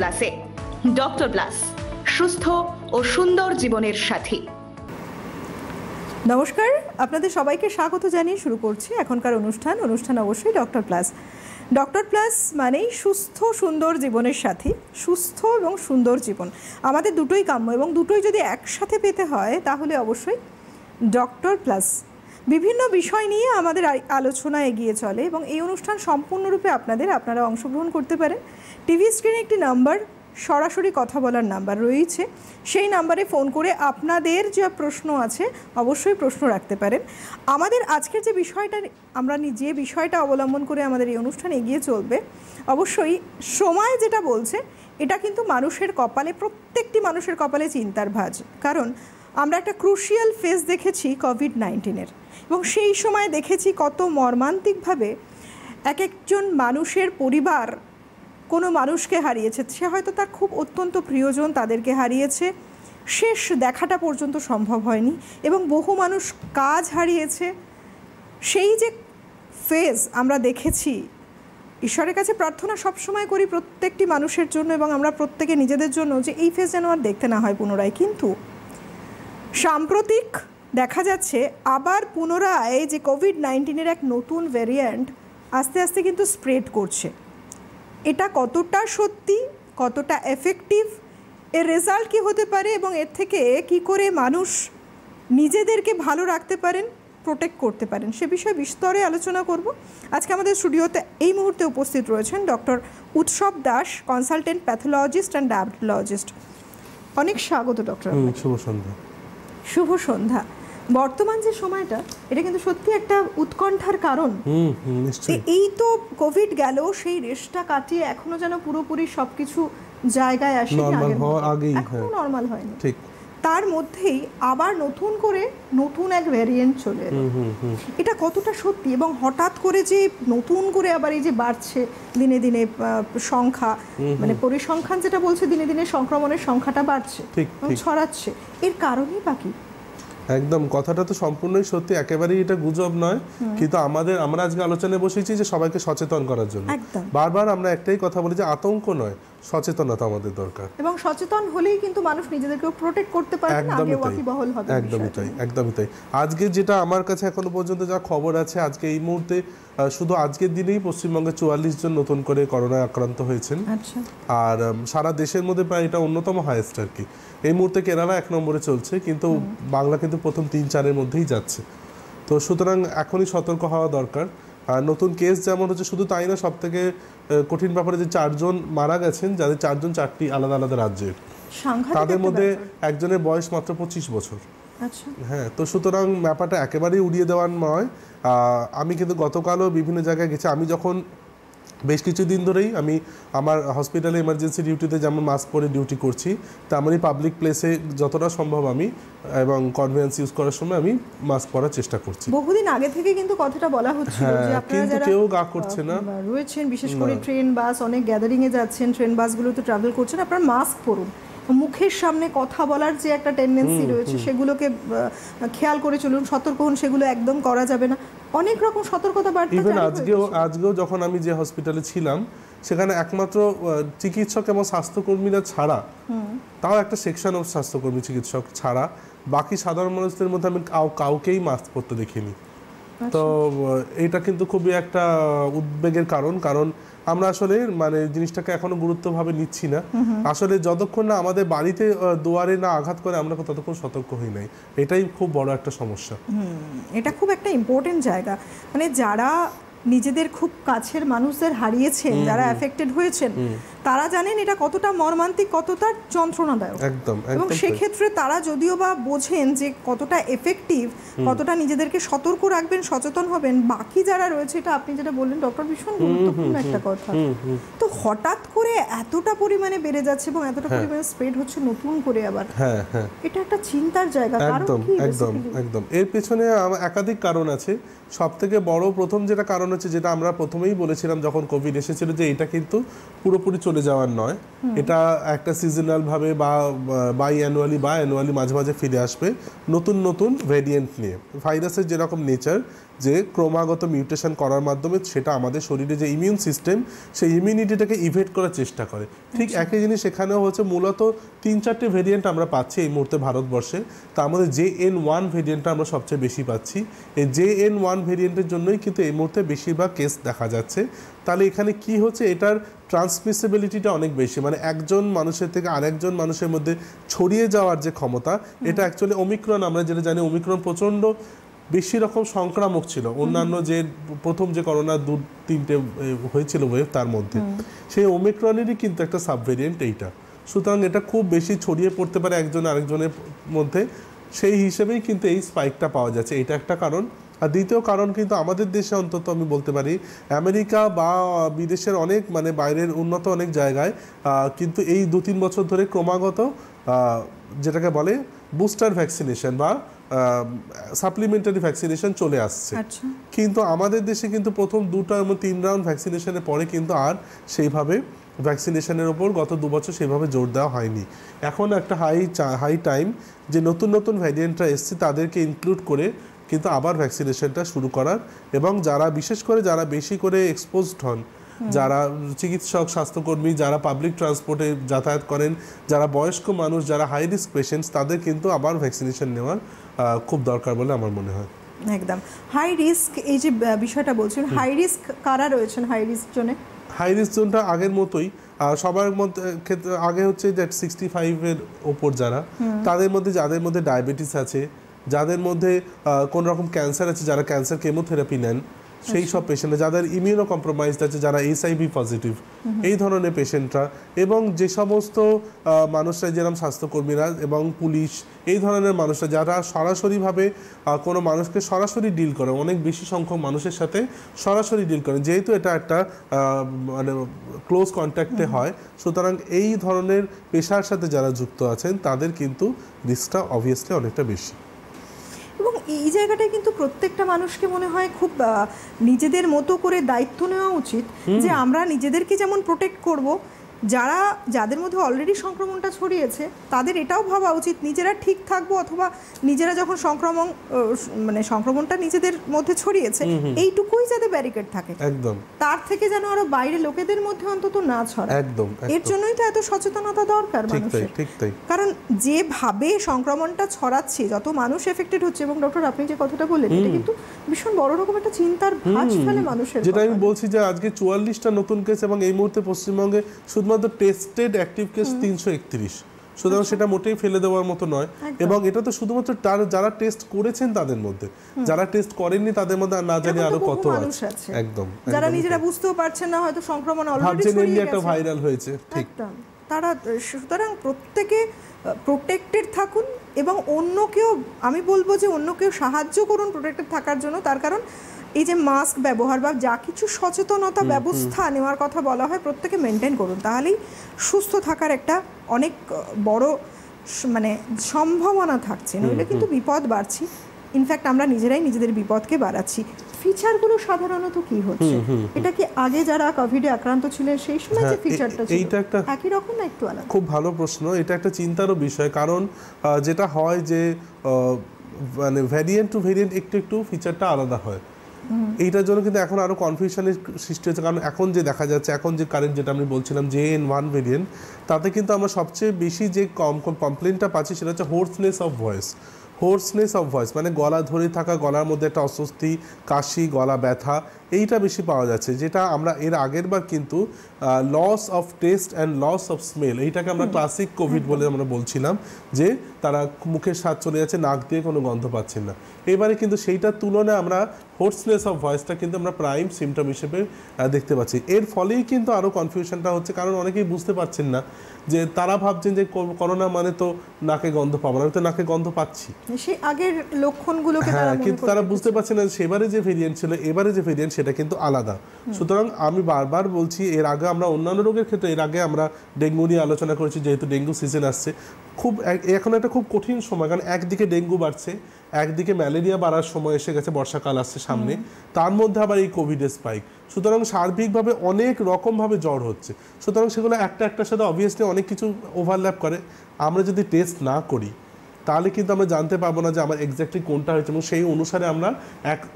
প্লাসে doctor plus, সুস্থ ও সুন্দর জীবনের সাথী। নমস্কার, আপনাদের সবাইকে স্বাগত জানিয়ে শুরু করছি এখনকার অনুষ্ঠান অবশ্যই ডক্টর প্লাস। ডক্টর প্লাস মানেই সুস্থ সুন্দর জীবনের সাথী, সুস্থ এবং সুন্দর জীবন আমাদের দুটোই কাম্য, এবং দুটোই যদি একসাথে পেতে হয় তাহলে অবশ্যই ডক্টর প্লাস। বিভিন্ন বিষয় নিয়ে আমাদের আলোচনা এগিয়ে চলে এবং এই অনুষ্ঠান সম্পূর্ণরূপে আপনারা অংশগ্রহণ করতে পারেন। টিভি স্ক্রিনে একটি নাম্বার, সরাসরি কথা বলার নাম্বার রয়েছে, সেই নাম্বারে ফোন করে আপনাদের যা প্রশ্ন আছে অবশ্যই প্রশ্ন রাখতে পারেন। আমাদের আজকের যে বিষয়টা অবলম্বন করে আমাদের এই অনুষ্ঠান এগিয়ে চলবে, অবশ্যই সময় যেটা বলছে এটা কিন্তু মানুষের কপালে, প্রত্যেকটি মানুষের কপালে চিন্তার ভাঁজ। কারণ আমরা একটা ক্রুশিয়াল ফেজ দেখেছি কোভিড-19-এর, এবং সেই সময় দেখেছি কত মর্মান্তিকভাবে এক একজন মানুষের পরিবার কোনো মানুষকে হারিয়েছে। সে হয়তো তার খুব অত্যন্ত প্রিয়জন, তাদেরকে হারিয়েছে, শেষ দেখাটা পর্যন্ত সম্ভব হয়নি, এবং বহু মানুষ কাজ হারিয়েছে। সেই যে ফেজ আমরা দেখেছি, ঈশ্বরের কাছে প্রার্থনা সবসময় করি প্রত্যেকটি মানুষের জন্য, এবং আমরা প্রত্যেকে নিজেদের জন্য, যে এই ফেজ যেন আর দেখতে না হয় পুনরায়। কিন্তু সাম্প্রতিক দেখা যাচ্ছে আবার পুনরায় যে কোভিড-19-এর এক নতুন ভ্যারিয়েন্ট আস্তে আস্তে কিন্তু স্প্রেড করছে। এটা কতটা সত্যি, কতটা এফেক্টিভ, এর রেজাল্ট কী হতে পারে, এবং এর থেকে কি করে মানুষ নিজেদেরকে ভালো রাখতে পারেন, প্রোটেক্ট করতে পারেন, সে বিষয়ে বিস্তরে আলোচনা করব। আজকে আমাদের স্টুডিওতে এই মুহূর্তে উপস্থিত রয়েছেন ডক্টর উৎসব Das, consultant pathologist and diabetologist. অনেক স্বাগত ডক্টর। শুভ সন্ধ্যা। শুভ সন্ধ্যা। বর্তমান যে সময়টা, এটা কিন্তু সত্যি একটা উৎকণ্ঠার কারণ। এই তো কোভিড গেল, সেই রেশটা কাটিয়ে এখনো যেন পুরোপুরি সবকিছু জায়গায় আসেনি, এখনো নর্মাল হয়নি। ঠিক তার মধ্যেই আবার নতুন এক ভ্যারিয়েন্ট চলে এলো। এটা কতটা সত্যি, এবং হঠাৎ করে যে নতুন করে আবার এই যে বাড়ছে দিনে দিনে সংখ্যা, মানে পরিসংখ্যান যেটা বলছে দিনে দিনে সংক্রমণের সংখ্যাটা বাড়ছে, ছড়াচ্ছে, এর কারণই বাকি? একদম, কথাটা তো সম্পূর্ণই সত্যি, একেবারেই এটা গুজব নয়। কিন্তু আমরা আজকে আলোচনায় বসেছি যে সবাইকে সচেতন করার জন্য। বারবার আমরা একটাই কথা বলি যে আতঙ্ক নয়, সচেতনতা আমাদের দরকার, এবং সচেতন হলেই কিন্তু মানুষ নিজেদেরকে প্রোটেক্ট করতে পারবে, আগে ওয়াকিবহাল হবে। একদমই তাই। আজকে যেটা আমার কাছে এখনো পর্যন্ত যা খবর আছে, আজকে এই মুহূর্তে শুধু আজকের দিনেই পশ্চিমবঙ্গে 44 জন নতুন করে করোনায় আক্রান্ত হয়েছেন। আর সারা দেশের মধ্যে প্রায় এটা অন্যতম হাইয়েস্ট আর কি। এই মুহূর্তে কেরালা 1 নম্বরে চলছে, কিন্তু বাংলা কিন্তু প্রথম 3-4-এর মধ্যেই যাচ্ছে। তো সুতরাং এখনই সতর্ক হওয়া দরকার। আর নতুন কেস যেমন হচ্ছে, শুধু তাই না, সব থেকে কঠিন ব্যাপারে যে 4 জন মারা গেছেন, যাদের 4 জন 4টি আলাদা আলাদা রাজ্যের, তাদের মধ্যে একজনের বয়স মাত্র 25 বছর। হ্যাঁ, তো সুতরাং ব্যাপারটা একেবারেই উড়িয়ে দেওয়ার নয়। আমি কিন্তু গতকালও বিভিন্ন জায়গায় গেছি। আমি যখন বেশ কিছুদিন ধরেই আমি আমার হসপিটালে এমার্জেন্সি ডিউটিতে যেমন মাস্ক পরে ডিউটি করছি, তেমনই পাবলিক প্লেসে যতটা সম্ভব আমি এবং কনভেন্স ইউজ করার সময় আমি মাস্ক পরার চেষ্টা করছি। বহুদিন আগে থেকে কিন্তু কথাটা বলা হচ্ছিল যে আপনারা যারা কেউ গা করছে না রয়েছেন, বিশেষ করে ট্রেন বাস, অনেক গ্যাদারিং এ যাচ্ছেন, ট্রেন বাসগুলোতে ট্রাভেল করছেন, আপনারা মাস্ক পরুন। মুখের সামনে কথা বলার যে একটা টেন্ডেন্সি রয়েছে, সেগুলোকে খেয়াল করে চলুন, সতর্ক হন, সেগুলো একদম করা যাবে না। অনেক রকম সতর্কতা বার্তা। ইভেন আজকেও যখন আমি যে হসপিটালে ছিলাম, সেখানে একমাত্র চিকিৎসক এবং স্বাস্থ্যকর্মীরা ছাড়া, তাও একটা সেকশন অফ স্বাস্থ্যকর্মী চিকিৎসক ছাড়া, বাকি সাধারণ মানুষদের মধ্যে আমি কাউকেই মাস্ক পরতে দেখিনি। তো এটা কিন্তু খুবই একটা উদ্বেগের কারণ আমরা আসলে মানে জিনিসটাকে এখনো গুরুত্বভাবে নিচ্ছি না। আসলে যতক্ষণ না আমাদের বাড়িতে দুয়ারে না আঘাত করে, আমরা ততক্ষণ সতর্ক হই নাই। এটাই খুব বড় একটা সমস্যা। এটা খুব একটা ইম্পর্টেন্ট জায়গা, মানে যারা নিজেদের খুব কাছের মানুষদের হারিয়েছেন, যারা এফেক্টেড হয়েছেন, তারা জানেন এটা কতটা মর্মান্তিক, কতটা যন্ত্রণাদায়ক। এবং সেক্ষেত্রে তারা যদিও বা বোঝেন যে কতটা এফেক্টিভ, কতটা নিজেদেরকে সতর্ক রাখবেন, সচেতন হবেন, বাকি যারা রয়েছে, এটা আপনি যেটা বললেন ডক্টর, ভীষণ গুরুত্বপূর্ণ একটা কথা। তো হঠাৎ করে এতটা পরিমাণে বেড়ে যাচ্ছে এবং এতটা পরিমাণে স্প্রেড হচ্ছে নতুন করে আবার, এটা একটা চিন্তার জায়গা। একদম এর পেছনে একাধিক কারণ আছে। সব থেকে বড় প্রথম যেটা কারণ হচ্ছে, যেটা আমরা প্রথমেই বলেছিলাম যখন কোভিড এসেছিল, যে এটা কিন্তু পুরোপুরি চলে যাওয়ার নয়, এটা একটা সিজনাল ভাবে বা অ্যানুয়ালি মাঝে মাঝে ফিরে আসবে নতুন নতুন ভেরিয়েন্ট নিয়ে। ভাইরাসের যেরকম নেচার, যে ক্রমাগত মিউটেশন করার মাধ্যমে সেটা আমাদের শরীরে যে ইমিউন সিস্টেম সেই ইমিউনিটিটাকে ইভেট করার চেষ্টা করে। ঠিক একই জিনিস এখানেও হচ্ছে, মূলত 3-4টে ভেরিয়েন্ট আমরা পাচ্ছি এই মুহূর্তে ভারতবর্ষে। তার মধ্যে JN1 ভেরিয়েন্টটা আমরা সবচেয়ে বেশি পাচ্ছি। এই JN1 ভেরিয়েন্টের জন্যই কিন্তু এই মুহূর্তে বেশিরভাগ কেস দেখা যাচ্ছে। তাহলে এখানে কি হচ্ছে, এটার ট্রান্সমিসিবিলিটিটা অনেক বেশি, মানে একজন মানুষের থেকে আরেকজন মানুষের মধ্যে ছড়িয়ে যাওয়ার যে ক্ষমতা, এটা অ্যাকচুয়ালি ওমিক্রন, আমরা যেটা জানি ওমিক্রন প্রচণ্ড বেশি রকম সংক্রামক ছিল। অন্যান্য যে প্রথম যে করোনা 2-3টে হয়েছিল ওয়েভ, তার মধ্যে সেই ওমিক্রনেরই কিন্তু একটা সাবভেরিয়েন্ট এইটা। সুতরাং এটা খুব বেশি ছড়িয়ে পড়তে পারে একজন আরেকজনের মধ্যে, সেই হিসেবেই কিন্তু এই স্পাইকটা পাওয়া যাচ্ছে। এটা একটা কারণ। আর দ্বিতীয় কারণ কিন্তু আমাদের দেশে অন্তত আমি বলতে পারি, আমেরিকা বা বিদেশের অনেক মানে বাইরের উন্নত অনেক জায়গায় কিন্তু এই 2-3 বছর ধরে ক্রমাগত যেটাকে বলে বুস্টার ভ্যাকসিনেশন বা সাপ্লিমেন্টারি ভ্যাকসিনেশন চলে আসছে। কিন্তু আমাদের দেশে কিন্তু প্রথম 2টা এবং 3 রাউন্ড ভ্যাকসিনেশনের পরে কিন্তু আর সেইভাবে ভ্যাকসিনেশনের ওপর গত 2 বছর সেভাবে জোর দেওয়া হয়নি। এখন একটা হাই টাইম যে নতুন নতুন ভ্যারিয়েন্টরা এসছে তাদেরকে ইনক্লুড করে কিন্তু আবার ভ্যাকসিনেশনটা শুরু করার, এবং যারা বিশেষ করে যারা বেশি করে এক্সপোজড হন, যারা চিকিৎসক, স্বাস্থ্যকর্মী, যারা পাবলিক ট্রান্সপোর্টে যাতায়াত করেন, যারা বয়স্ক মানুষ, যারা হাই রিস্ক পেশেন্টস, তাদের কিন্তু আবার ভ্যাকসিনেশন নেওয়ার খুব দরকার বলে আমার মনে হয়। একদম। হাই রিস্ক, এই যে বিষয়টা বলছেন, হাই রিস্ক কারা রয়েছেন হাই রিস্ক জোনে? হাই রিস্ক জোনটা আগের মতোই সবার মধ্যে ক্ষেত্রে আগে হচ্ছে যে 65-এর ওপর যারা, তাদের মধ্যে যাদের মধ্যে ডায়াবেটিস আছে, যাদের মধ্যে কোনো রকম ক্যান্সার আছে, যারা ক্যান্সার কেমোথেরাপি নেন, সেই সব পেশেন্টরা, যাদের ইমিউনো কম্প্রোমাইজড আছে, যারা HIV পজিটিভ, এই ধরনের পেশেন্টরা, এবং যে সমস্ত মানুষরা যেরকম স্বাস্থ্যকর্মীরা এবং পুলিশ, এই ধরনের মানুষরা যারা সরাসরিভাবে কোনো মানুষকে সরাসরি ডিল করে, অনেক বেশি সংখ্যক মানুষের সাথে সরাসরি ডিল করে, যেহেতু এটা একটা মানে ক্লোজ কন্ট্যাক্টে হয়, সুতরাং এই ধরনের পেশার সাথে যারা যুক্ত আছেন তাদের কিন্তু রিস্কটা অবভিয়াসলি অনেকটা বেশি। এবং এই জায়গাটায় কিন্তু প্রত্যেকটা মানুষকে মনে হয় খুব নিজেদের মতো করে দায়িত্ব নেওয়া উচিত, যে আমরা নিজেদেরকে যেমন প্রোটেক্ট করব, যাদের মধ্যে অলরেডি সংক্রমণটা ছড়িয়েছে তাদের এটাও ভাবা উচিত নিজেরা ঠিক থাকবো, অথবা নিজেরা যখন সংক্রমণটা নিজেদের মধ্যে ছড়িয়েছে এইটুকুই যাতে ব্যারিকেড থাকে, একদম, তার থেকে যেন আরো বাইরে লোকেদের মধ্যে অন্তত না ছড়ায়। একদম, এর জন্যই তো এত সচেতনতা দরকার মানুষের। কারণ যেভাবে সংক্রমণটা ছড়াচ্ছে, যত মানুষ এফেক্টেড হচ্ছে, এবং ডক্টর আপনি যে কথাটা বললেন এটা কিন্তু ভীষণ বড় রকম একটা চিন্তার ভাঁজ ফেলে মানুষের। যেটা আমি বলছি যে আজকে 44টা নতুন কেস, এবং এই মুহূর্তে পশ্চিমবঙ্গে শুধুমাত্র টেস্টেড অ্যাক্টিভ কেস 331, সুতরাং সেটা মোটেই ফেলে দেওয়ার মতো নয়। এবং এটা তো শুধুমাত্র যারা টেস্ট করেছেন তাদের মধ্যে, যারা টেস্ট করেননি তাদের মধ্যে না জানি আরো কত আছে। একদম, যারা নিজেরা বুঝতেও পারছেন না, হয়তো সংক্রমণ অলরেডি ছড়িয়ে গেছে, একটা ভাইরাল হয়েছে, ঠিক তারা। সুতরাং প্রত্যেকে প্রোটেক্টেড থাকুন, এবং অন্যকেও আমি বলবো যে অন্যকেও সাহায্য করুন প্রোটেক্টেড থাকার জন্য। তার কারণ এই যে মাস্ক ব্যবহার বা যা কিছু সচেতনতা ব্যবস্থা নেওয়ার কথা বলা হয়, প্রত্যেকে মেনটেন করুন, তাহলেই সুস্থ থাকার একটা অনেক বড় মানে সম্ভাবনা থাকছে। নইলে কিন্তু বিপদ বাড়ছি, ইনফ্যাক্ট আমরা নিজেরাই নিজেদের বিপদকে বাড়াচ্ছি। ফিচারগুলো সাধারণত কি হচ্ছে, এটা কি আগে যারা কোভিডে আক্রান্ত ছিলেন সেই সময় যে ফিচারটা ছিল এইটা একটা একই রকম না একটু আলাদা? খুব ভালো প্রশ্ন, এটা একটা চিন্তারও বিষয়। কারণ যেটা হয় যে মানে ভ্যারিয়েন্ট টু ভ্যারিয়েন্ট একটু ফিচারটা আলাদা হয়। এইটার জন্য কিন্তু এখন আরো কনফিউশনের সৃষ্টি হচ্ছে। কারণ এখন যে দেখা যাচ্ছে, এখন যে কারেন্ট যেটা আমি বলছিলাম JN1 ভেরিয়েন্ট, তাতে কিন্তু আমরা সবচেয়ে বেশি যে কমপ্লেনটা পাচ্ছি সেটা হচ্ছে হোর্সনেস অফ ভয়েস, মানে গলা ধরে থাকা, গলার মধ্যে একটা অস্বস্তি, কাশি, গলা ব্যথা, এইটা বেশি পাওয়া যাচ্ছে। যেটা আমরা এর আগের বার কিন্তু loss of taste and loss of smell, এইটাকে আমরা ক্লাসিক কোভিড বলে আমরা বলছিলাম, যে তারা মুখের স্বাদ চলে যাচ্ছে, নাক দিয়ে কোনো গন্ধ পাচ্ছেন না। এবারে কিন্তু সেইটার তুলনায় আমরা হোর্সনেস অফ ভয়েসটা কিন্তু আমরা প্রাইম সিমটম হিসেবে দেখতে পাচ্ছি। এর ফলেই কিন্তু আরও কনফিউশনটা হচ্ছে, কারণ অনেকেই বুঝতে পারছেন না, যে তারা ভাবছেন যে করোনা মানে তো নাকে গন্ধ পাবো না, আমি তো নাকে গন্ধ পাচ্ছি, সেই আগের লক্ষণগুলোকে কিন্তু তারা বুঝতে পারছেন না সেবারে যে ভেরিয়েন্ট ছিল এবারে যে ভেরিয়েন্ট সেটা কিন্তু আলাদা। সুতরাং আমি বারবার বলছি, এর আগে আমরা অন্যান্য রোগের ক্ষেত্রে এর আগে আমরা ডেঙ্গু নিয়ে আলোচনা করেছি, যেহেতু ডেঙ্গু সিজন আসছে, এখন একটা খুব কঠিন সময়, কারণ একদিকে ডেঙ্গু বাড়ছে, একদিকে ম্যালেরিয়া বাড়ার সময় এসে গেছে, বর্ষাকাল আসছে সামনে, তার মধ্যে আবার এই কোভিডের স্পাইক। সুতরাং সার্বিকভাবে অনেক রকমভাবে জ্বর হচ্ছে। সুতরাং সেগুলো একটার সাথে অবভিয়াসলি অনেক কিছু ওভারল্যাপ করে। আমরা যদি টেস্ট না করি, তাহলে কিন্তু আমরা জানতে পারবো না যে আমার এক্স্যাক্টলি কোনটা হয়েছে, এবং সেই অনুসারে আমরা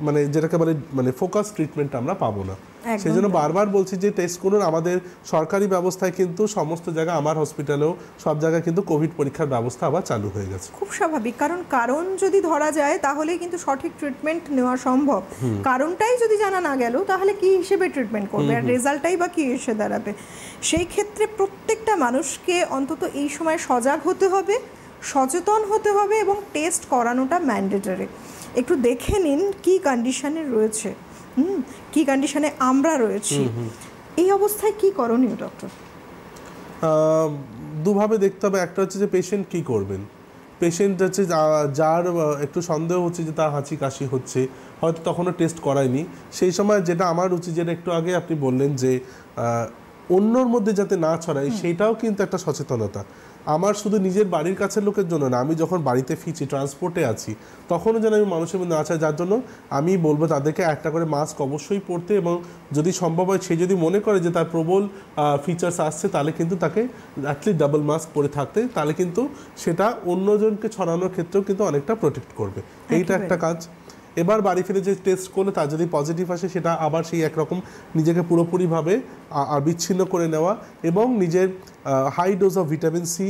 মানে যেটাকে বলে মানে ফোকাস ট্রিটমেন্ট আমরা পাবো না। সেই জন্য বারবার বলছি যে টেস্ট করুন। আমাদের সরকারি ব্যবস্থায় কিন্তু সমস্ত জায়গায়, আমার হসপিটালেও সব জায়গায় কিন্তু কোভিড পরীক্ষার ব্যবস্থা আবার চালু হয়ে গেছে। খুব স্বাভাবিক, কারণ যদি ধরা যায় তাহলেই কিন্তু সঠিক ট্রিটমেন্ট নেওয়া সম্ভব। কারণটাই যদি জানা না গেল তাহলে কি হিসেবে ট্রিটমেন্ট করবে, আর রেজাল্টটাই বা কি এসে দাঁড়াবে। সেই ক্ষেত্রে প্রত্যেকটা মানুষকে অন্তত এই সময় সজাগ হতে হবে, সচেতন হতে হবে, এবং টেস্ট করানোটা ম্যান্ডেটরি। একটু দেখে নিন কি কন্ডিশনে রয়েছে, কি কন্ডিশনে আমরা রয়েছি। এই অবস্থায় কি করণীয় ডক্টর? দুভাবে দেখতে হবে। একটা হচ্ছে যে পেশেন্ট কি করবেন। পেশেন্ট হচ্ছে যার একটু সন্দেহ হচ্ছে যে তার হাঁচি কাশি হচ্ছে, হয়তো তখনও টেস্ট করায়নি, সেই সময় যেটা আমার উচিত, যেটা একটু আগে আপনি বললেন যে অন্যর মধ্যে যাতে না ছড়ায়, সেইটাও কিন্তু একটা সচেতনতা। আমার শুধু নিজের বাড়ির কাছের লোকের জন্য না, আমি যখন বাড়িতে ফিরছি, ট্রান্সপোর্টে আছি, তখনও যেন আমি মানুষের মধ্যে না চাই। যার জন্য আমি বলবো তাদেরকে একটা করে মাস্ক অবশ্যই পরতে, এবং যদি সম্ভব হয় সে যদি মনে করে যে তার প্রবল ফিচার্স আসছে, তাহলে কিন্তু তাকে অ্যাটলিস্ট ডাবল মাস্ক পরে থাকতে, তাহলে কিন্তু সেটা অন্যজনকে ছড়ানোর ক্ষেত্রেও কিন্তু অনেকটা প্রোটেক্ট করবে। এইটা একটা কাজ। এবার বাড়ি ফিরে যে টেস্ট করলে তার যদি পজিটিভ আসে, সেটা আবার সেই একরকম নিজেকে পুরোপুরিভাবে বিচ্ছিন্ন করে নেওয়া, এবং নিজের high dose of vitamin C,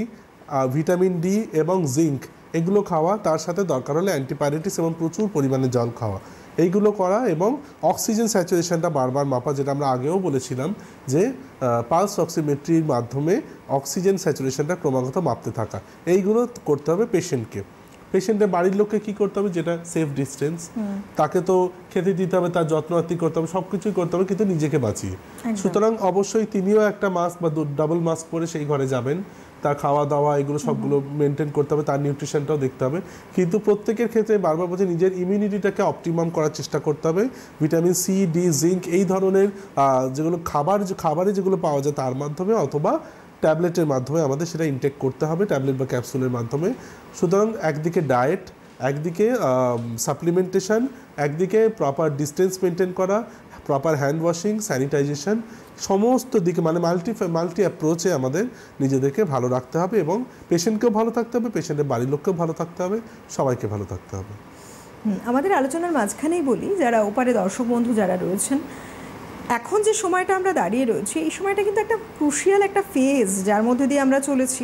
vitamin D এবং জিঙ্ক এগুলো খাওয়া, তার সাথে দরকার হলে অ্যান্টিপাইরেটিক্স এবং প্রচুর পরিমাণে জল খাওয়া, এইগুলো করা, এবং অক্সিজেন স্যাচুরেশনটা বারবার মাপা, যেটা আমরা আগেও বলেছিলাম যে পালস অক্সিমেট্রির মাধ্যমে অক্সিজেন স্যাচুরেশনটা ক্রমাগত মাপতে থাকা। এইগুলো করতে হবে পেশেন্টকে। পেশেন্টের বাড়ির লোককে কী করতে হবে, যেটা সেফ ডিস্টেন্স, তাকে তো খেতে দিতে হবে, তার যত্নআত্তি করতে হবে, সব কিছুই করতে হবে, কিন্তু নিজেকে বাঁচিয়ে। সুতরাং অবশ্যই তিনিও একটা মাস্ক বা ডাবল মাস্ক পরে সেই ঘরে যাবেন, তার খাওয়া দাওয়া এগুলো সবগুলো মেনটেন করতে হবে, তার নিউট্রিশনটাও দেখতে হবে। কিন্তু প্রত্যেকের ক্ষেত্রে বারবার বলছে নিজের ইমিউনিটিটাকে অপটিমাম করার চেষ্টা করতে হবে। ভিটামিন সি, ডি, জিঙ্ক এই ধরনের যেগুলো খাবারে যেগুলো পাওয়া যায় তার মাধ্যমে, অথবা ট্যাবলেটের মাধ্যমে আমাদের সেটা ইনটেক করতে হবে, ট্যাবলেট বা ক্যাপসুলের মাধ্যমে। সুতরাং একদিকে ডায়েট, একদিকে সাপ্লিমেন্টেশন, একদিকে প্রপার ডিস্টেন্স মেনটেন করা, প্রপার হ্যান্ড ওয়াশিং, স্যানিটাইজেশন, সমস্ত দিকে মানে মাল্টি অ্যাপ্রোচে আমাদের নিজেদেরকে ভালো রাখতে হবে, এবং পেশেন্টকেও ভালো থাকতে হবে, পেশেন্টের বাড়ির লোককেও ভালো থাকতে হবে, সবাইকে ভালো থাকতে হবে। আমাদের আলোচনার মাঝখানেই বলি, যারা ওপারে দর্শক বন্ধু যারা রয়েছেন, এখন যে সময়টা আমরা দাঁড়িয়ে রয়েছি, এই সময়টা কিন্তু একটা ক্রুশিয়াল একটা ফেজ যার মধ্যে দিয়ে আমরা চলেছি।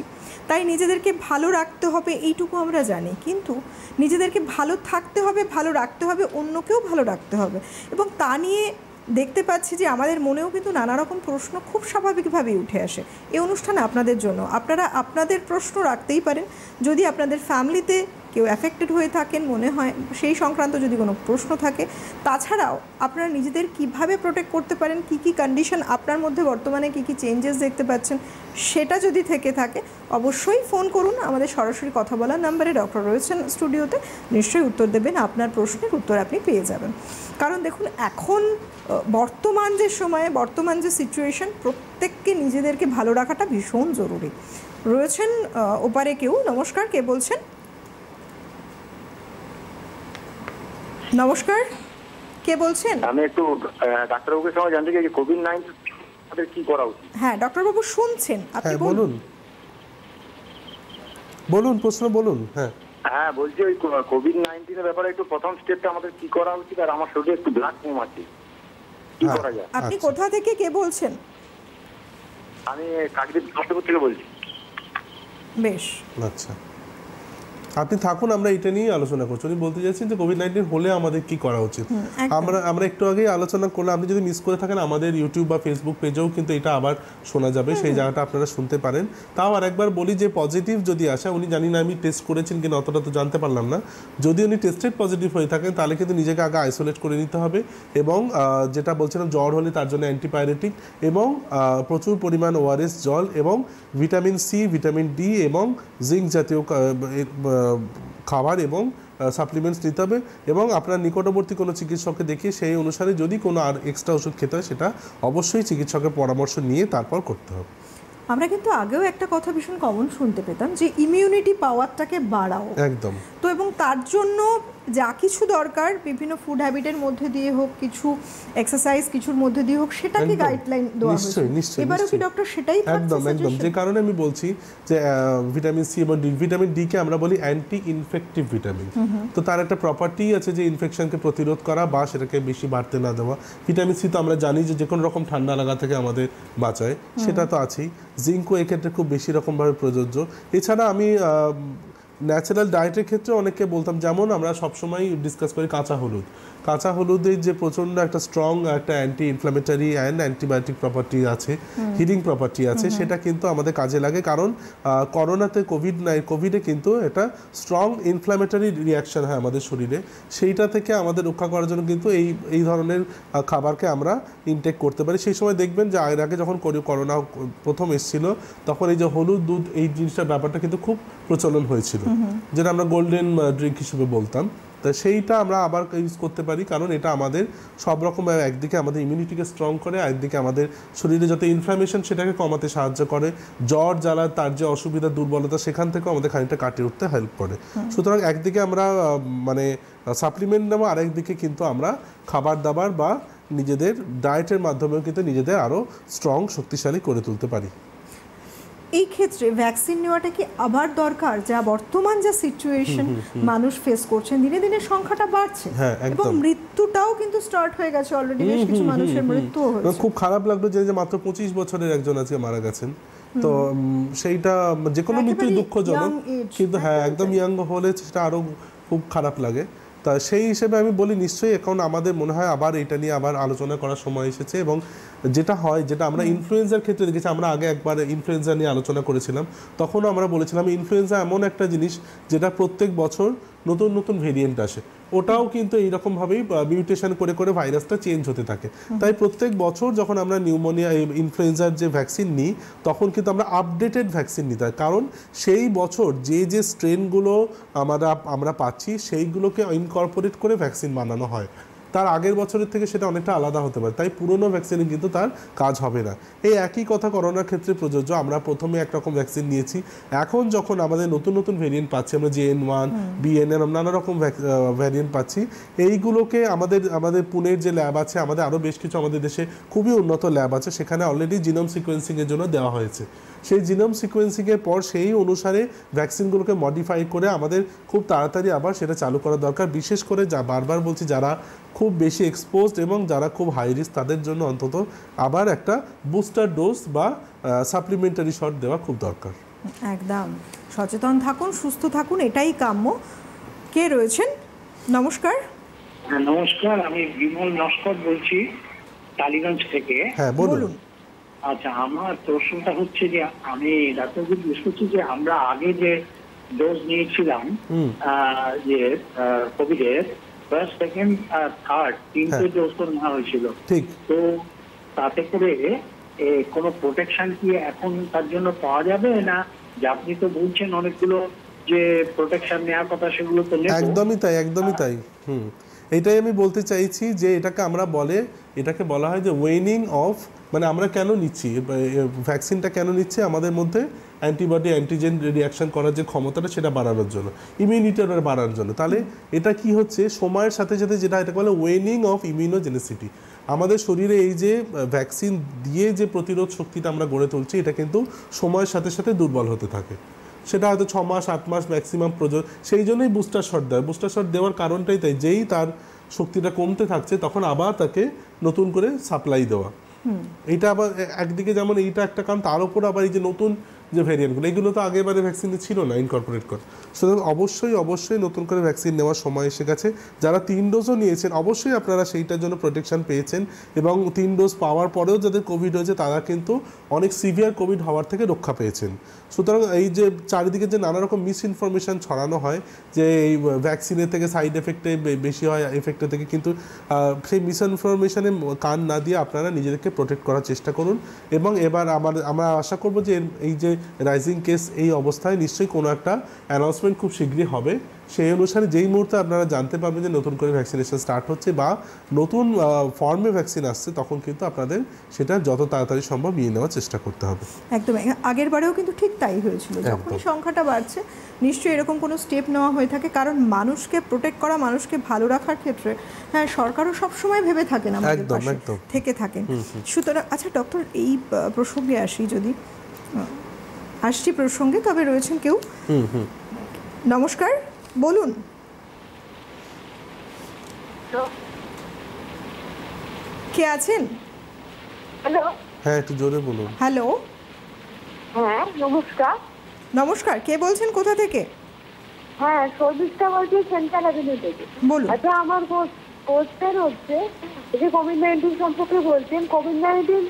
তাই নিজেদেরকে ভালো রাখতে হবে এইটুকু আমরা জানি, কিন্তু নিজেদেরকে ভালো থাকতে হবে, ভালো রাখতে হবে, অন্যকেও ভালো রাখতে হবে। এবং তা নিয়ে দেখতে পাচ্ছি যে আমাদের মনেও কিন্তু নানা রকম প্রশ্ন খুব স্বাভাবিকভাবেই উঠে আসে। এই অনুষ্ঠান আপনাদের জন্য, আপনারা আপনাদের প্রশ্ন রাখতেই পারেন। যদি আপনাদের ফ্যামিলিতে কেউ অ্যাফেক্টেড হয়ে থাকেন, মনে হয় সেই সংক্রান্ত যদি কোনো প্রশ্ন থাকে, তাছাড়াও আপনারা নিজেদের কিভাবে প্রোটেক্ট করতে পারেন, কি কি কন্ডিশন আপনার মধ্যে বর্তমানে কি কি চেঞ্জেস দেখতে পাচ্ছেন, সেটা যদি থেকে থাকে অবশ্যই ফোন করুন। আমাদের সরাসরি কথা বলার নাম্বারে ডক্টর রয়েছেন স্টুডিওতে, নিশ্চয়ই উত্তর দেবেন, আপনার প্রশ্নের উত্তর আপনি পেয়ে যাবেন। কারণ দেখুন, এখন বর্তমান যে সময়ে, বর্তমান যে সিচুয়েশন, প্রত্যেককে নিজেদেরকে ভালো রাখাটা ভীষণ জরুরি। রয়েছেন ওপারে কেউ। নমস্কার, কে বলছেন? নমস্কার, কে বলছেন? আমি একটু ডাক্তারবাবুকে সঙ্গে জানতে চাই যে কোভিড-19 আমাদের কি করা উচিত। হ্যাঁ, ডক্টরবাবু শুনছেন, আপনি বলুন, বলুন প্রশ্ন বলুন। হ্যাঁ, বলছি ওই কোভিড-19 এর ব্যাপারে একটু প্রথম স্টেপটা আমাদের কি করা উচিত, আর আমার শরীরে একটু ব্লাড কম আছে, কি করা যায়? আপনি কোথা থেকে কে বলছেন? আমি কাকদ্বীপ থেকে বলছি। বেশ, আচ্ছা, আপনি থাকুন, আমরা এটা নিয়ে আলোচনা করছি। উনি বলতে চাইছেন যে কোভিড-19 হলে আমাদের কি করা উচিত। আমরা একটু আগেই আলোচনা করলাম। আপনি যদি মিস করে থাকেন, আমাদের ইউটিউব বা ফেসবুক পেজেও কিন্তু এটা আবার শোনা যাবে, সেই জায়গাটা আপনারা শুনতে পারেন। তাও আরেকবার বলি যে পজিটিভ যদি আসে, উনি জানি না আমি টেস্ট করেছেন কিনা, অতটা তো জানতে পারলাম না। যদি উনি টেস্টেড পজিটিভ হয়ে থাকেন, তাহলে কিন্তু নিজেকে আগে আইসোলেট করে নিতে হবে, এবং যেটা বলছিলাম জ্বর হলে তার জন্য অ্যান্টিবায়োটিক, এবং প্রচুর পরিমাণ ওআরএস জল, এবং ভিটামিন সি, ভিটামিন ডি এবং জিঙ্ক জাতীয় খাবার এবং সাপ্লিমেন্টস নিতে হবে, এবং আপনার নিকটবর্তী কোনো চিকিৎসককে দেখিয়ে সেই অনুসারে যদি কোনো আর এক্সট্রা ওষুধ খেতে হয়, সেটা অবশ্যই চিকিৎসকের পরামর্শ নিয়ে তারপর করতে হবে। আমরা কিন্তু আগেও একটা কথা ভীষণ কমন শুনতে পেতাম যে ইমিউনিটি পাওয়ারটাকে বাড়াও, একদম। তো এবং তার জন্য যা কিছু দরকার বিভিন্ন ফুড হ্যাবিটের মধ্যে দিয়ে হোক, কিছু এক্সারসাইজ কিছুর মধ্যে দিয়ে হোক, সেটাকে একদম। গাইডলাইন দেওয়া হয়েছে। নিশ্চয়ই এবারেও কি ডক্টর সেটাই থাকছে একদম suggestion? যে কারণে আমি বলছি যে ভিটামিন সি এবং ভিটামিন ডি কে আমরা বলি অ্যান্টি ইনফেক্টিভ ভিটামিন। তো তার একটা প্রপার্টি আছে যে ইনফেকশনকে প্রতিরোধ করা বা সেটাকে বেশি বাড়তে না দেওয়া। ভিটামিন সি তো আমরা জানি যে কোনো রকম ঠান্ডা লাগা থেকে আমাদের বাঁচায়, সেটা তো আছেই। জিঙ্কও এক্ষেত্রে খুব বেশি রকমভাবে প্রযোজ্য। এছাড়া আমি ন্যাচারাল ডায়েটের ক্ষেত্রে অনেককে বলতাম, যেমন আমরা সবসময় ডিসকাস করি কাঁচা হলুদের যে প্রচণ্ড একটা স্ট্রং একটা anti inflammatory and antibiotic property আছে, হিলিং প্রপার্টি আছে, সেটা কিন্তু আমাদের কাজে লাগে। কারণ করোনাতে কোভিডে কিন্তু এটা স্ট্রং ইনফ্লামেটারি রিয়াকশন হয় আমাদের শরীরে, সেইটা থেকে আমাদের রক্ষা করার জন্য কিন্তু এই ধরনের খাবারকে আমরা ইনটেক করতে পারি। সেই সময় দেখবেন যে এর আগে যখন করোনা প্রথম এসেছিল তখন এই যে হলুদ দুধ এই জিনিসটার ব্যাপারটা কিন্তু খুব প্রচলন হয়েছিল, যেটা আমরা গোল্ডেন ড্রিঙ্ক হিসেবে বলতাম। তা সেইটা আমরা আবার ইউজ করতে পারি, কারণ এটা আমাদের সব রকম একদিকে আমাদের ইমিউনিটিকে স্ট্রং করে, একদিকে আমাদের শরীরে যত ইনফ্লামেশন সেটাকে কমাতে সাহায্য করে, জ্বর জ্বালা তার যে অসুবিধা দুর্বলতা সেখান থেকেও আমাদের খানিকটা কাটিয়ে উঠতে হেল্প করে। সুতরাং একদিকে আমরা মানে সাপ্লিমেন্ট নেবো, আরেকদিকে কিন্তু আমরা খাবার দাবার বা নিজেদের ডায়েটের মাধ্যমেও কিন্তু নিজেদের আরও স্ট্রং শক্তিশালী করে তুলতে পারি। এই ক্ষেত্রে ভ্যাকসিন নেওয়াটা কি আবার দরকার? যা বর্তমান যা সিচুয়েশন মানুষ ফেস করছেন, দিনে দিনে সংখ্যাটা বাড়ছে এবং মৃত্যুটাও কিন্তু স্টার্ট হয়ে গেছে অলরেডি, বেশ কিছু মানুষের মৃত্যু হয়েছে। খুব খারাপ লাগলো যে মাত্র 25 বছরের একজন আজকে মারা গেছেন। তো সেইটা যে কোনো মৃত্যু দুঃখজনক, কিন্তু হ্যাঁ একদম ইয়াং হলে সেটা আরো খুব খারাপ লাগে। তা সেই হিসেবে আমি বলি নিশ্চয়ই এখন আমাদের মনে হয় আবার এটা নিয়ে আবার আলোচনা করার সময় এসেছে। এবং যেটা আমরা ইনফ্লুয়েঞ্জার ক্ষেত্রে দেখেছি, আমরা আগে একবার ইনফ্লুয়েঞ্জা নিয়ে আলোচনা করেছিলাম, তখনও আমরা বলেছিলাম ইনফ্লুয়েঞ্জা এমন একটা জিনিস যেটা প্রত্যেক বছর নতুন নতুন ভেরিয়েন্ট আসে, ওটাও কিন্তু এইরকমভাবেই মিউটেশন করে করে ভাইরাসটা চেঞ্জ হতে থাকে। তাই প্রত্যেক বছর যখন আমরা নিউমোনিয়া ইনফ্লুয়েঞ্জার যে ভ্যাকসিন নিই তখন কিন্তু আমরা আপডেটেড ভ্যাকসিন নিতে হয়, কারণ সেই বছর যে স্ট্রেনগুলো আমরা পাচ্ছি সেইগুলোকে ইনকর্পোরেট করে ভ্যাকসিন বানানো হয়। তার আগের বছরের থেকে সেটা অনেকটা আলাদা হতে পারে, তাই পুরনো ভ্যাকসিনে কিন্তু তার কাজ হবে না। এই একই কথা করোনার ক্ষেত্রে প্রযোজ্য। আমরা প্রথমে একরকম ভ্যাকসিন নিয়েছি, এখন যখন আমাদের নতুন নতুন ভেরিয়েন্ট পাচ্ছি, আমরা JN1 BN নানা রকম ভ্যারিয়েন্ট পাচ্ছি, এইগুলোকে আমাদের পুনের যে ল্যাব আছে, আমাদের আরও বেশ কিছু আমাদের দেশে খুবই উন্নত ল্যাব আছে, সেখানে অলরেডি জিনোম সিকোয়েন্সিংয়ের জন্য দেওয়া হয়েছে। সেই জিনোম সিকোয়েন্সিংয়ের পর সেই অনুসারে ভ্যাকসিনগুলোকে মডিফাই করে আমাদের খুব তাড়াতাড়ি আবার সেটা চালু করা দরকার। বিশেষ করে বারবার বলছি, যারা খুব বেশি এক্সপোজড এবং যারা খুব হাই রিস্ক তাদের জন্য অন্তত আবার একটা বুস্টার ডোজ বা সাপ্লিমেন্টারি শট দেওয়া খুব দরকার। একদম সচেতন থাকুন, সুস্থ থাকুন, এটাই কাম্য। কে রয়েছেন? নমস্কার। নমস্কার, আমি বিমল নস্কর বলছি টালিগঞ্জ থেকে। হ্যাঁ বলুন। আচ্ছা, আমার প্রশ্নটা হচ্ছে যে আমি ডাক্তারকে জিজ্ঞেস করছি যে আমরা আগে যে ডোজ নিয়েছিলাম যে কোভিডের ফার্স্ট, সেকেন্ড আর থার্ড তিনটে ডোজ তো নেওয়া হয়েছিল, ঠিক, তো তাতে করে কোনো প্রোটেকশন কি এখন তার জন্য পাওয়া যাবে না? যে আপনি তো বলছেন অনেকগুলো যে প্রোটেকশন নেওয়ার কথা, সেগুলো তো একদমই তাই। এটাই আমি বলতে চাইছি যে এটাকে বলা হয় যে ওয়েনিং অফ, মানে আমরা কেন নিচ্ছি ভ্যাকসিনটা, কেন নিচ্ছি আমাদের মধ্যে অ্যান্টিবডি অ্যান্টিজেন রিয়াকশন করার যে ক্ষমতাটা সেটা বাড়ানোর জন্য, ইমিউনিটিটা বাড়ানোর জন্য। তাহলে এটা কি হচ্ছে, সময়ের সাথে সাথে যেটা এটাকে বলে ওয়েনিং অফ ইমিউনোজেনিসিটি, আমাদের শরীরে এই যে ভ্যাকসিন দিয়ে যে প্রতিরোধ শক্তিটা আমরা গড়ে তুলছি এটা কিন্তু সময়ের সাথে সাথে দুর্বল হতে থাকে। সেটা হয়তো 6 মাস 8 মাস ম্যাক্সিমাম প্রয়োজন। সেই জন্যই বুস্টার শট দেয়। বুস্টার শট দেওয়ার কারণটাই তাই, যেই তার শক্তিটা কমতে থাকছে তখন আবার তাকে নতুন করে সাপ্লাই দেওয়া। এইটা আবার একদিকে যেমন এইটা একটা কারণ, তার উপর আবার এই যে নতুন যে ভ্যারিয়েন্টগুলো, এইগুলো তো আগেবারে ভ্যাকসিনে ছিল না ইনকর্পোরেট করা। সুতরাং অবশ্যই নতুন করে ভ্যাকসিন নেওয়ার সময় এসে গেছে। যারা 3 ডোজও নিয়েছেন অবশ্যই আপনারা সেইটার জন্য প্রোটেকশন পেয়েছেন, এবং 3 ডোজ পাওয়ার পরেও যাদের কোভিড হয়েছে তারা কিন্তু অনেক সিভিয়ার কোভিড হওয়ার থেকে রক্ষা পেয়েছেন। সুতরাং এই যে চারিদিকে যে নানা রকম মিস ইনফরমেশান ছড়ানো হয় যে এই ভ্যাকসিনের থেকে সাইড এফেক্টে বেশি হয়, এফেক্টের থেকে, কিন্তু সেই মিস ইনফরমেশানে কান না দিয়ে আপনারা নিজেদেরকে প্রোটেক্ট করার চেষ্টা করুন। এবং এবার আমরা আশা করব যে এই যে রাইজিং কেস এই অবস্থায় নিশ্চয়ই কোনো একটা অ্যানাউন্সমেন্ট খুব শীঘ্রই হবে, সেই অনুসারে যেই মুহূর্তে আপনারা জানতে পারবেন যে নতুন করে ভ্যাকসিনেশন স্টার্ট হচ্ছে বা নতুন ফর্মে ভ্যাকসিন আসছে, তখন কিন্তু আপনাদের সেটা যত তাড়াতাড়ি সম্ভব নিয়ে নেওয়ার চেষ্টা করতে হবে। একদম, আগের বারেও কিন্তু ঠিক তাই হয়েছিল। যখন সংখ্যাটা বাড়ছে নিশ্চয়ই এরকম কোনো স্টেপ নেওয়া হয়ে থাকে, কারণ মানুষকে প্রোটেক্ট করা, মানুষকে ভালো রাখার ক্ষেত্রে হ্যাঁ সরকারও সবসময় ভেবে থাকেন, আমাদের পাশে থেকে থাকেন। সুতরাং আচ্ছা ডক্টর, এই প্রসঙ্গে আসি, যদি আসছি প্রসঙ্গে, তবে রয়েছেন কেউ। নমস্কার, বলুন। কে আছেন? হ্যালো। হ্যাঁ, একটু জোরে বলুন। হ্যালো। হ্যাঁ, নমস্কার। নমস্কার, কে বলছেন, কোথা থেকে? হ্যাঁ, সর্বিষ্ঠা বলছি, সেন্ট্রাল অ্যাভিনিউ থেকে। বলুন। আচ্ছা, আমার কোশ্চেন হচ্ছে যে কোভিড-19 সম্পর্কে বলছেন, কোভিড-19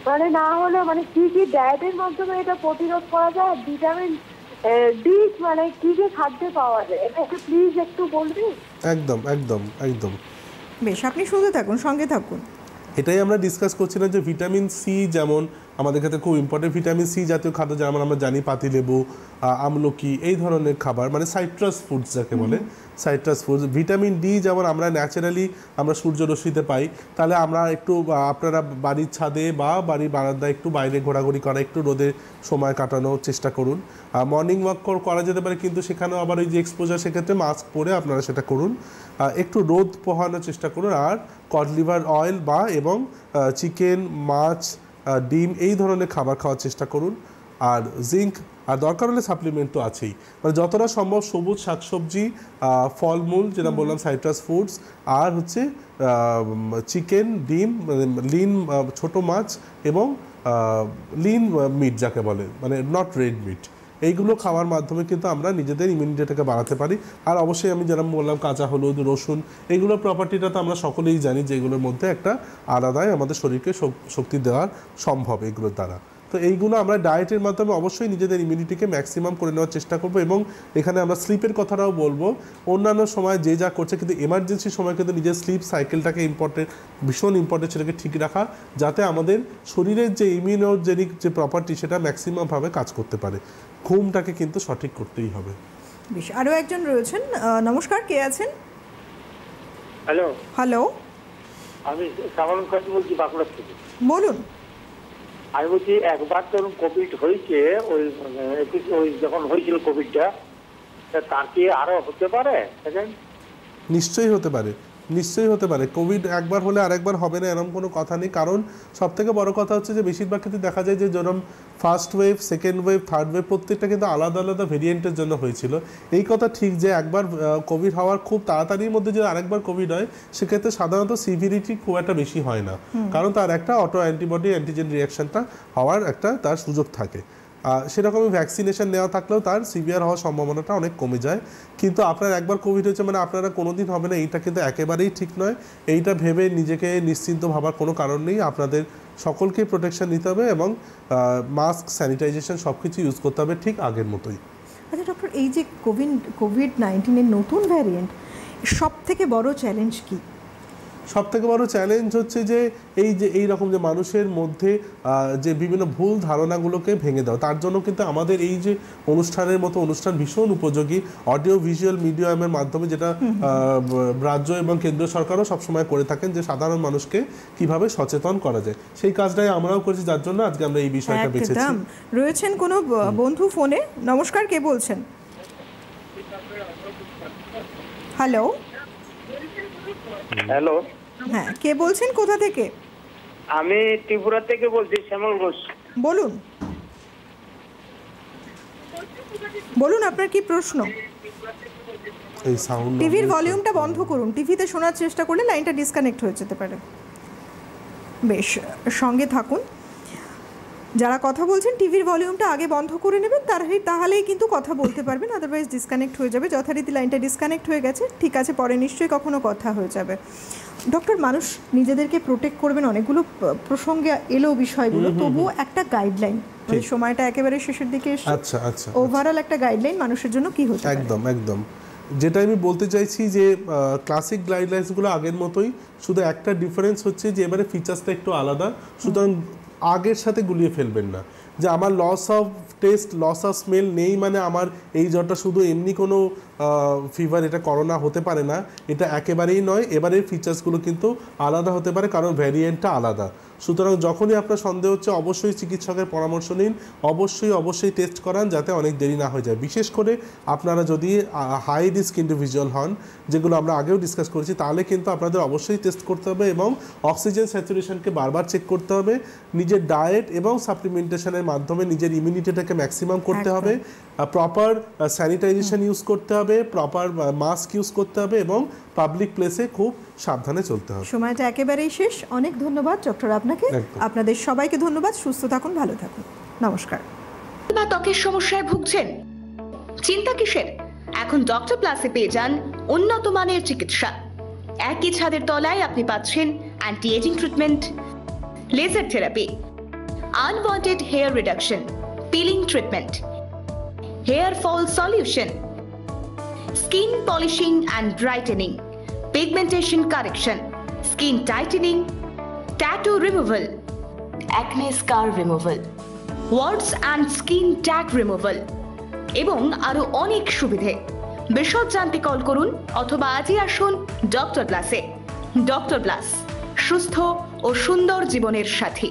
মানে না হলে মানে কি কি ডায়েটের মাধ্যমে এটা প্রতিরোধ করা যায়, ভিটামিন ডি মানে কি কি খাদ্যে পাওয়া যায়, এটা একটু প্লিজ একটু বলবেন? একদম একদম একদম। বেশ, আপনি শুনতে থাকুন, সঙ্গে থাকুন। এটাই আমরা ডিসকাস করছিলাম যে ভিটামিন সি যেমন আমাদের ক্ষেত্রে খুব ইম্পর্টেন্ট। ভিটামিন সি জাতীয় খাদ্য যেমন আমরা জানি পাতিলেবু, আমলকি, এই ধরনের খাবার, মানে সাইট্রাস ফুডস যাকে বলে, সাইট্রাস ফুডস। ভিটামিন ডি যেমন আমরা ন্যাচারালি আমরা সূর্যরশ্মিতে পাই, তাহলে আমরা একটু আপনারা বাড়ির ছাদে বা বাড়ির বারান্দায় একটু বাইরে ঘোরাঘুরি করা, একটু রোদে সময় কাটানোর চেষ্টা করুন। মর্নিং ওয়াক করা যেতে পারে, কিন্তু সেখানেও আবার ওই যে এক্সপোজার, সেক্ষেত্রে মাস্ক পরে আপনারা সেটা করুন। একটু রোদ পোহানোর চেষ্টা করুন। আর কড লিভার অয়েল বা এবং চিকেন, মাছ, ডিম, এই ধরনের খাবার খাওয়ার চেষ্টা করুন। আর জিঙ্ক, আর দরকার হলে সাপ্লিমেন্ট তো আছেই, মানে যতটা সম্ভব সবুজ শাকসবজি, ফলমূল যেটা বললাম সাইট্রাস ফুডস, আর হচ্ছে চিকেন, ডিম, লিন ছোট মাছ এবং লিন মিট যাকে বলে, মানে নট রেড মিট, এইগুলো খাওয়ার মাধ্যমে কিন্তু আমরা নিজেদের ইমিউনিটিটাকে বাড়াতে পারি। আর অবশ্যই আমি যেরকম বললাম কাঁচা হলুদ, রসুন, এগুলোর প্রপার্টিটা তো আমরা সকলেই জানি যে এগুলোর মধ্যে একটা আলাদাই আমাদের শরীরকে শক্তি দেওয়া সম্ভব এগুলোর দ্বারা। তো এইগুলো আমরা ডায়েটের মাধ্যমে অবশ্যই নিজেদের ইমিউনিটিকে ম্যাক্সিমাম করে নেওয়ার চেষ্টা করব। এবং এখানে আমরা স্লিপের কথাটাও বলবো। অন্যান্য সময় যে যা করছে, কিন্তু এমার্জেন্সি সময় কিন্তু নিজের স্লিপ সাইকেলটাকে ভীষণ ইম্পর্টেন্ট, সেটাকে ঠিক রাখা, যাতে আমাদের শরীরের যে ইমিউনোজেনিক যে প্রপার্টি সেটা ম্যাক্সিমামভাবে কাজ করতে পারে। ঘুমটাকে কিন্তু সঠিক করতেই হবে। বেশ, আরও একজন রয়েছেন। নমস্কার, কে আছেন? হ্যালো। হ্যালো, আমি সামাল মুখার্জি বলছি, বাঁকুড়া থেকে। বলুন। আমি বলছি, একবার ধরুন কোভিড হয়েছে, ওই যখন হয়েছিল কোভিডটা, তার কি আরো হতে পারে? নিশ্চয়ই হতে পারে, নিশ্চয়ই হতে পারে। কোভিড একবার হলে আরেকবার হবে না এরকম কোনো কথা নেই। কারণ সবথেকে বড় কথা হচ্ছে যে বেশিরভাগ ক্ষেত্রে দেখা যায় যে যেরকম first wave, second wave, third wave, প্রত্যেকটা কিন্তু আলাদা আলাদা ভেরিয়েন্টের জন্য হয়েছিল। এই কথা ঠিক যে একবার কোভিড হওয়ার খুব তাড়াতাড়ির মধ্যে যদি আরেকবার কোভিড হয়, সেক্ষেত্রে সাধারণত সিভিরিটি খুব একটা বেশি হয় না, কারণ তার একটা অটো অ্যান্টিবডি অ্যান্টিজেন রিয়াকশনটা হওয়ার একটা তার সুযোগ থাকে। সেরকমই ভ্যাকসিনেশন নেওয়া থাকলেও তার সিভিয়ার হওয়ার সম্ভাবনাটা অনেক কমে যায়। কিন্তু আপনার একবার কোভিড হয়েছে মানে আপনারা কোনো দিন হবে না, এইটা কিন্তু একেবারেই ঠিক নয়। এইটা ভেবে নিজেকে নিশ্চিন্ত ভাবার কোনো কারণ নেই। আপনাদের সকলকে প্রোটেকশন নিতে হবে এবং মাস্ক, স্যানিটাইজেশন সব কিছু ইউজ করতে হবে ঠিক আগের মতোই। আচ্ছা ডক্টর, এই যে কোভিড-19 নতুন ভ্যারিয়েন্ট, সব থেকে বড় চ্যালেঞ্জ কি? সব থেকে বড় চ্যালেঞ্জ হচ্ছে যে এই রকম যে মানুষের মধ্যে যে বিভিন্ন ভুল ধারণাগুলোকে ভেঙে দেওয়া। তার জন্য কিন্তু আমাদের এই যে অনুষ্ঠানের মতো অনুষ্ঠান ভীষণ উপযোগী, অডিও ভিজুয়াল মিডিয়ামের মাধ্যমে, যেটা রাজ্য এবং কেন্দ্রীয় সরকারও সবসময় করে থাকেন, যে সাধারণ মানুষকে কিভাবে সচেতন করা যায়, সেই কাজটাই আমরাও করেছি, যার জন্য আজকে আমরা এই বিষয়টা বেছেছি। রয়েছেন কোনো বন্ধু ফোনে। নমস্কার, কে বলছেন? হ্যালো। হ্যালো। হ্যাঁ, কে বলছেন, কোথা থেকে? আমি ত্রিপুরা থেকে বলছি, শ্যামল ঘোষ। বলুন, বলুন আপনার কি প্রশ্ন? এই সাউন্ড, টিভির ভলিউমটা বন্ধ করুন, টিভিতে শোনার চেষ্টা করলে লাইনটা ডিসকানেক্ট হয়ে যেতে পারে। বেশ, সঙ্গে থাকুন। যারা কথা বলছেন টিভির ভলিউমটা আগে বন্ধ করে নেবেন, তাহলেই কিন্তু কথা বলতে পারবেন, আদারওয়াইজ ডিসকানেক্ট হয়ে যাবে। যথারীতি লাইনটা ডিসকানেক্ট হয়ে গেছে, ঠিক আছে, পরে নিশ্চয়ই কখনো কথা হয়ে যাবে। ডক্টর, মানুষ নিজেদেরকে প্রোটেক্ট করবেন, অনেকগুলো প্রসঙ্গে এলো বিষয়গুলো, তবুও একটা গাইডলাইন, মানে সময়টা একেবারে শেষের দিকে এসে, আচ্ছা আচ্ছা, ওভারঅল একটা গাইডলাইন মানুষের জন্য কি হতে পারে? একদম একদম, যেটা আমি বলতে চাইছি যে ক্লাসিক গাইডলাইন্সগুলো আগের মতোই, শুধু একটা ডিফারেন্স হচ্ছে যে এবারে ফিচার্সটা একটু আলাদা। সুতরাং আগের সাথে গুলিয়ে ফেলবেন না যে আমার loss of taste, loss of smell নেই, মানে আমার এই জ্বরটা শুধু এমনি কোনো ফিভার, এটা করোনা হতে পারে না, এটা একেবারেই নয়। এবারের ফিচার্সগুলো কিন্তু আলাদা হতে পারে, কারণ ভ্যারিয়েন্টটা আলাদা। সুতরাং যখনই আপনার সন্দেহ হচ্ছে অবশ্যই চিকিৎসকের পরামর্শ নিন, অবশ্যই টেস্ট করান, যাতে অনেক দেরি না হয়ে যায়। বিশেষ করে আপনারা যদি হাই রিস্ক ইন্ডিভিজুয়াল হন, যেগুলো আমরা আগেও ডিসকাস করেছি, তাহলে কিন্তু আপনাদের অবশ্যই টেস্ট করতে হবে এবং অক্সিজেন স্যাচুরেশনকে বারবার চেক করতে হবে। নিজের ডায়েট এবং সাপ্লিমেন্টেশনের মাধ্যমে নিজের ইমিউনিটিটাকে ম্যাক্সিমাম করতে হবে, প্রপার স্যানিটাইজেশন ইউজ করতে হবে, প্রপার মাস্ক ইউজ করতে হবে এবং পাবলিক প্লেসে খুব সাবধানে চলতে হবে। সময়টা একেবারেই শেষ। অনেক ধন্যবাদ ডক্টর আপনাকে। আপনাদের সবাইকে ধন্যবাদ। সুস্থ থাকুন, ভালো থাকুন। নমস্কার। বা ত্বকের সমস্যায় ভুগছেন? চিন্তা কিসের? এখন ডক্টর প্লাসে পেয়ে যান উন্নত মানের চিকিৎসা। একই ছাদের তলায় আপনি পাচ্ছেন anti ageing treatment, laser therapy, unwanted hair reduction, peeling treatment, hair fall solution, skin polishing and brightening, pigmentation correction, skin tightening, tattoo removal, acne scar removal, warts and skin tag removal এবং আরো অনেক সুবিধে। বিশদ জানতে call করুন অথবা আজই আসুন ডক্টর প্লাসে। ডক্টর প্লাস, সুস্থ ও সুন্দর জীবনের সাথী।